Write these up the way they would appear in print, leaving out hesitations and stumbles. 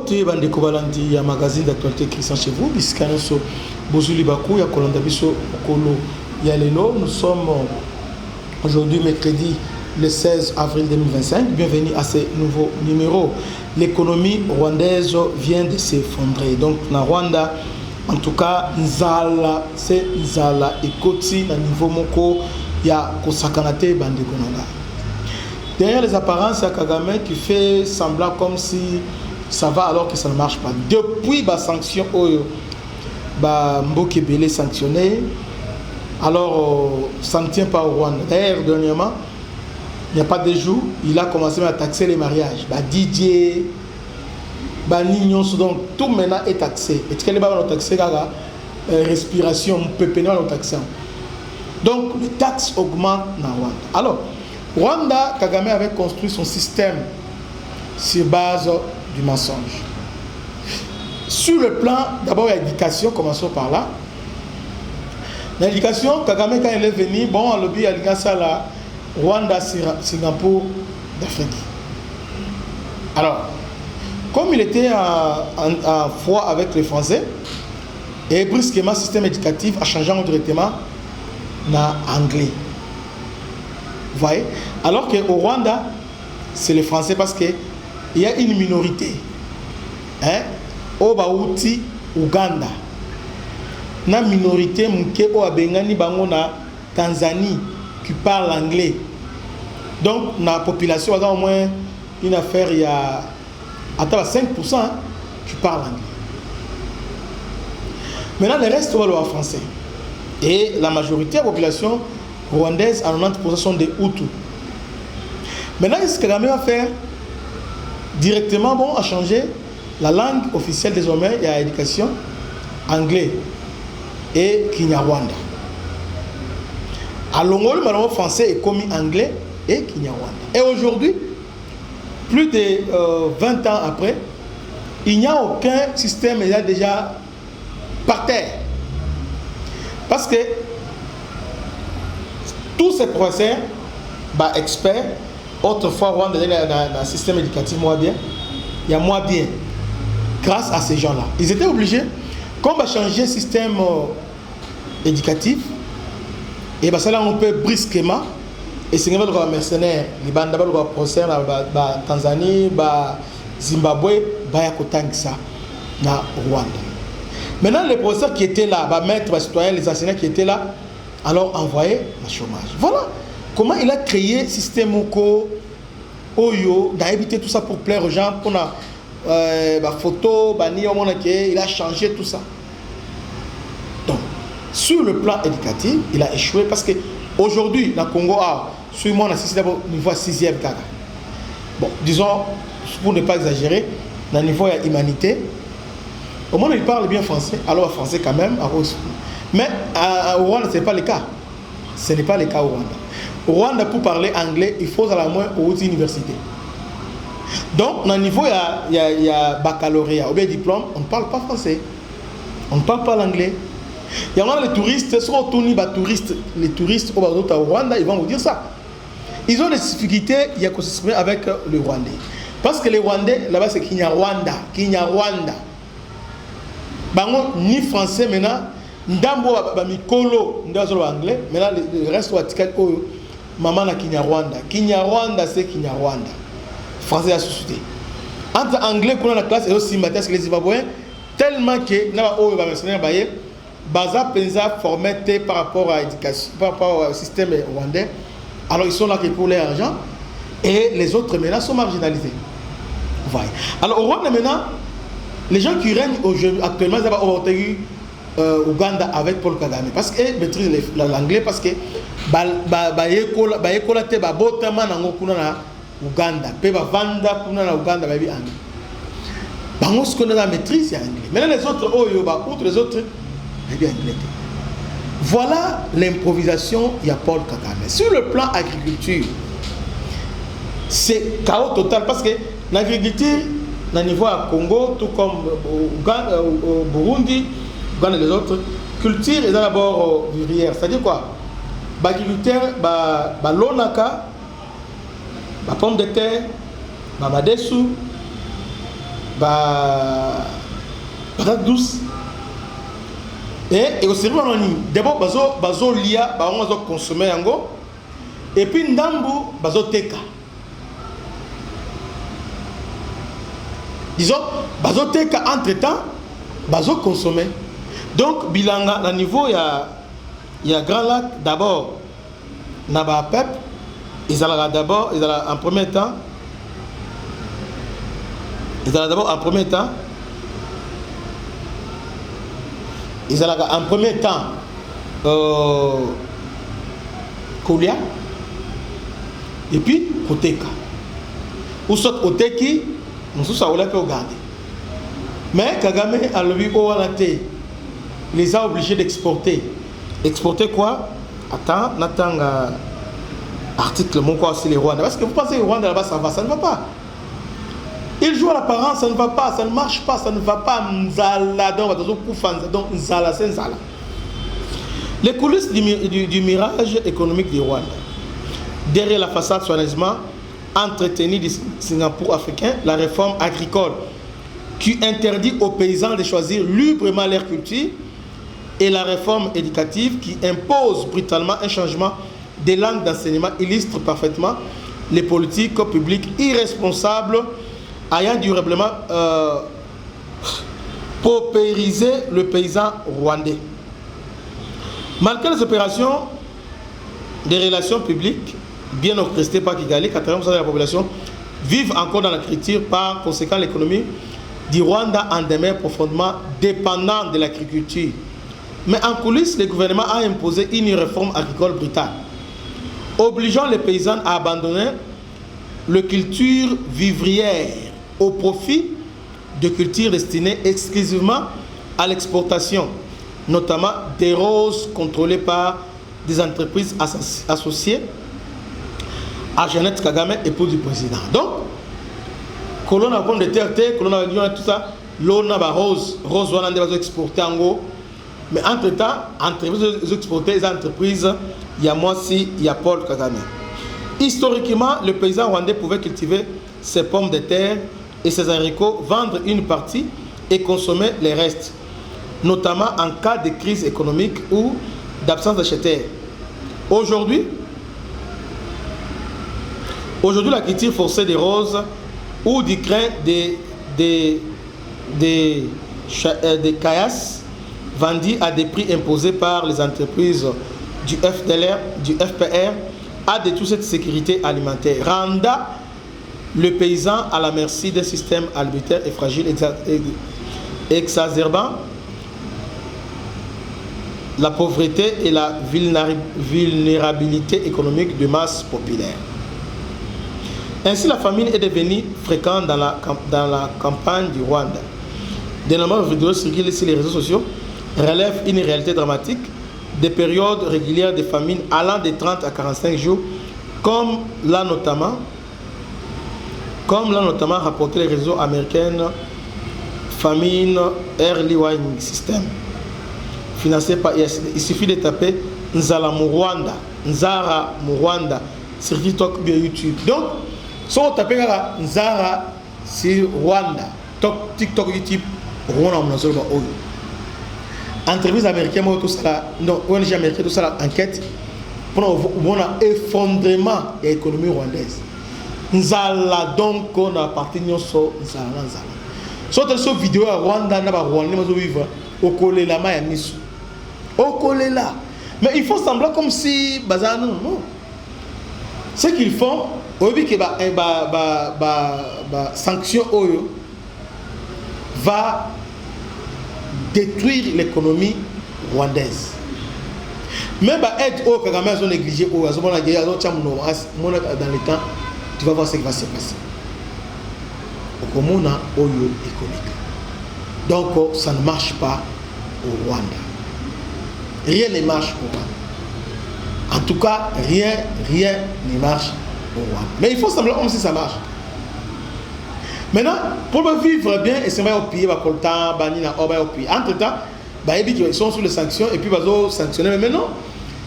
Mbote bande kobalandi ya magazine d'actualité Christian chez vous biskano so bozuli baku ya kolanda biso okolo ya lelo. Nous sommes aujourd'hui mercredi le 16 avril 2025. Bienvenue à ce nouveau numéro. L'économie rwandaise vient de s'effondrer. Donc na Rwanda en tout cas nzala c'est nzala ekoti na niveau moko ya kosakanate bande konanga. Derrière les apparences, il y a Kagame qui fait semblant comme si ça va alors que ça ne marche pas. Depuis la sanction, Mboke Belé sanctionné, alors ça ne tient pas au Rwanda. D'ailleurs, dernièrement, il n'y a pas de jours, il a commencé à taxer les mariages. DJ, Nignon, donc tout maintenant est taxé. Et ce qu'il va taxer la respiration, on peut pénétrer le taxer. Donc les taxes augmentent dans Rwanda. Alors, Rwanda, Kagame avait construit son système sur base du mensonge. Sur le plan, d'abord, l'éducation, commençons par là. L'éducation, Kagame, quand il est venu, bon, on lobby, il y a ça là, Rwanda, Singapour, d'Afrique. Alors, comme il était en foi avec les Français, et brusquement, le système éducatif a changé directement en anglais. Vous voyez? Alors qu'au Rwanda, c'est les Français parce qu'il y a une minorité. Au Baouti, Ouganda. Une minorité au Abengani, Bangona, Tanzanie, qui parle anglais. Donc, la population, au moins, une affaire, il y a 5% qui parle anglais. Maintenant, le reste, on va le français. Et la majorité de la population rwandaise, à 90% sont des Hutus. Maintenant, ce que Kagame va faire, directement, bon, a changé la langue officielle désormais, il y a l'éducation, anglais et Kinyarwanda. À Longol, le français est commis anglais et Kinyarwanda. Et aujourd'hui, plus de 20 ans après, il n'y a aucun système, il y a déjà par terre. Parce que tous ces professeurs, experts, autrefois, Rwanda, dans le système éducatif, il y a moins bien, grâce à ces gens-là. Ils étaient obligés, quand on va changer le système éducatif, et ça là, on peut brusquement, et c'est les mercenaires, les professeurs, Tanzanie, Zimbabwe, ça, na Rwanda. Maintenant, les professeurs qui étaient là, maîtres, citoyens, les enseignants qui étaient là, alors envoyé le chômage. Voilà comment il a créé le système Oyo, d'éviter tout ça pour plaire aux gens, pour la photo, il a changé tout ça. Donc, sur le plan éducatif, il a échoué parce qu'aujourd'hui, dans le Congo, sur moi, on a système niveau 6e cadre. Bon, disons, pour ne pas exagérer, dans le niveau de l'humanité, au moins il parle bien français, alors français quand même, mais au Rwanda, ce n'est pas le cas. Ce n'est pas le cas au Rwanda. Au Rwanda, pour parler anglais, il faut à la moins aux universités. Donc, dans le niveau, il y a baccalauréat ou bien diplôme, on ne parle pas français. On ne parle pas l'anglais. Il y a les touristes, les touristes au Rwanda, ils vont vous dire ça. Ils ont des difficultés, il y a s'exprimer avec le Rwandais. Parce que les Rwandais, là-bas, c'est Kinyarwanda. Ni français maintenant, ndambo mikolo ndazo anglais, maintenant le reste wa ticket maman na Kinyarwanda. Kinyarwanda c'est Kinyarwanda. Français la société. Entre anglais qu'on a la classe et aussi maths les Zimbabwéens tellement que na o ba mercenaire baye baza penza formaté par rapport à l'éducation, par rapport au système rwandais. Alors ils sont là que pour l'argent et les autres maintenant sont marginalisés. Voilà. Alors au Rwanda maintenant les gens qui règnent actuellement, ils ont Ouganda avec Paul Kagame. Parce qu'ils maîtrisent l'anglais, parce que Ouganda. Ce qu'on a maîtrise, c'est anglais. Maintenant, les autres, outre les autres, c'est anglais. Voilà l'improvisation, il y a Paul Kagame. Sur le plan agriculture, c'est chaos total, parce que l'agriculture, au niveau à Congo, tout comme au Burundi, Ouganda et les autres, culture est d'abord vivrière. C'est-à-dire quoi? L'agriculteur, l'onaka, la pomme de terre, la madesu, patate douce. Et au service, d'abord, bazo lia, on va consommer yango. Et puis ndambu, bazo teka. Disons, bazo teka entre-temps, bazo consommer. Donc, bilanga, à niveau, il y a Grand Lac, d'abord, Naba Pep, ils allaient d'abord, en premier temps, Koulia, et puis Koteka. Ou soit Oteki, nous sommes là pour garder. Mais Kagame a levé au Walate, il les a obligés d'exporter. Exporter quoi? Attends, article, mon quoi, c'est les Rwandais. Parce que vous pensez que les Rwandais là-bas, ça va, ça ne va pas. Ils jouent à l'apparence, ça ne va pas, ça ne marche pas, ça ne va pas. Les coulisses du mirage économique du Rwanda. Derrière la façade soigneusement entretenue du Singapour africain, la réforme agricole qui interdit aux paysans de choisir librement leur culture et la réforme éducative qui impose brutalement un changement des langues d'enseignement illustre parfaitement les politiques publiques irresponsables ayant durablement paupérisé le paysan rwandais. Malgré les opérations des relations publiques bien orchestrées par Kigali, 80% de la population vivent encore dans la criture. Par conséquent, l'économie du Rwanda en demeure profondément dépendante de l'agriculture. Mais en coulisses, le gouvernement a imposé une réforme agricole brutale, obligeant les paysans à abandonner la culture vivrière au profit de cultures destinées exclusivement à l'exportation, notamment des roses contrôlées par des entreprises associées à Jeannette Kagame, épouse du président. Donc, colonne à pomme de terre, colonne à tout ça, l'on a rose, on a exporté en gros. Mais entre-temps, entreprises exportées, les entreprises, il y a moi aussi, il y a Paul Kagame. Historiquement, le paysan rwandais pouvait cultiver ses pommes de terre et ses haricots, vendre une partie et consommer les restes, notamment en cas de crise économique ou d'absence d'acheteurs. Aujourd'hui, la culture forcée des roses ou du crin des caillasses vendus à des prix imposés par les entreprises du FPR a détruit cette sécurité alimentaire, rendant le paysan à la merci d'un système arbitraire et fragile, exacerbant la pauvreté et la vulnérabilité économique de masse populaire. Ainsi, la famine est devenue fréquente dans la campagne du Rwanda. De nombreuses vidéos circulent sur les réseaux sociaux relèvent une réalité dramatique, des périodes régulières de famine allant de 30 à 45 jours, comme l'a notamment rapporté les réseaux américains Famine Early Warning System, financé par ISD. Il suffit de taper Nzala Murwanda, Nzara Murwanda sur TikTok ou YouTube. Donc, si on tape Nzara sur Rwanda, TikTok, YouTube, Rwanda, on a seulement entreprise américaine, tout ça, non, ONG américaine, tout ça, enquête pour un effondrement de l'économie rwandaise. Nous allons donc on appartient au Nzala. Soit cette vidéo à Rwanda, n'a pas Rwanda, mais vivre au collé la main à Nice. Au collé là. Mais il faut sembler comme si, non. Ce qu'ils font, au lieu que sanction va détruire l'économie rwandaise. Même aide au Kagame sont négligés dans le temps, tu vas voir ce qui va se passer. Au Komona Oyo économique. Donc ça ne marche pas au Rwanda. Rien ne marche au Rwanda. En tout cas, rien ne marche au Rwanda. Mais il faut sembler comme si ça marche. Maintenant, pour vivre bien, et c'est vrai au pays, entre-temps, ils sont sous les sanctions et puis ils vont sanctionner. Mais maintenant,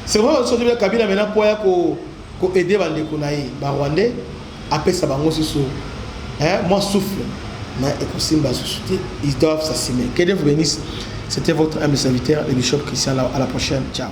c'est vrai que le Kabila maintenant pour aider les Rwandais, après ça va moi souffle. mais écosimba société, ils doivent s'assumer. Que Dieu vous bénisse. C'était votre humble serviteur, le bishop Christian. À la prochaine. Ciao.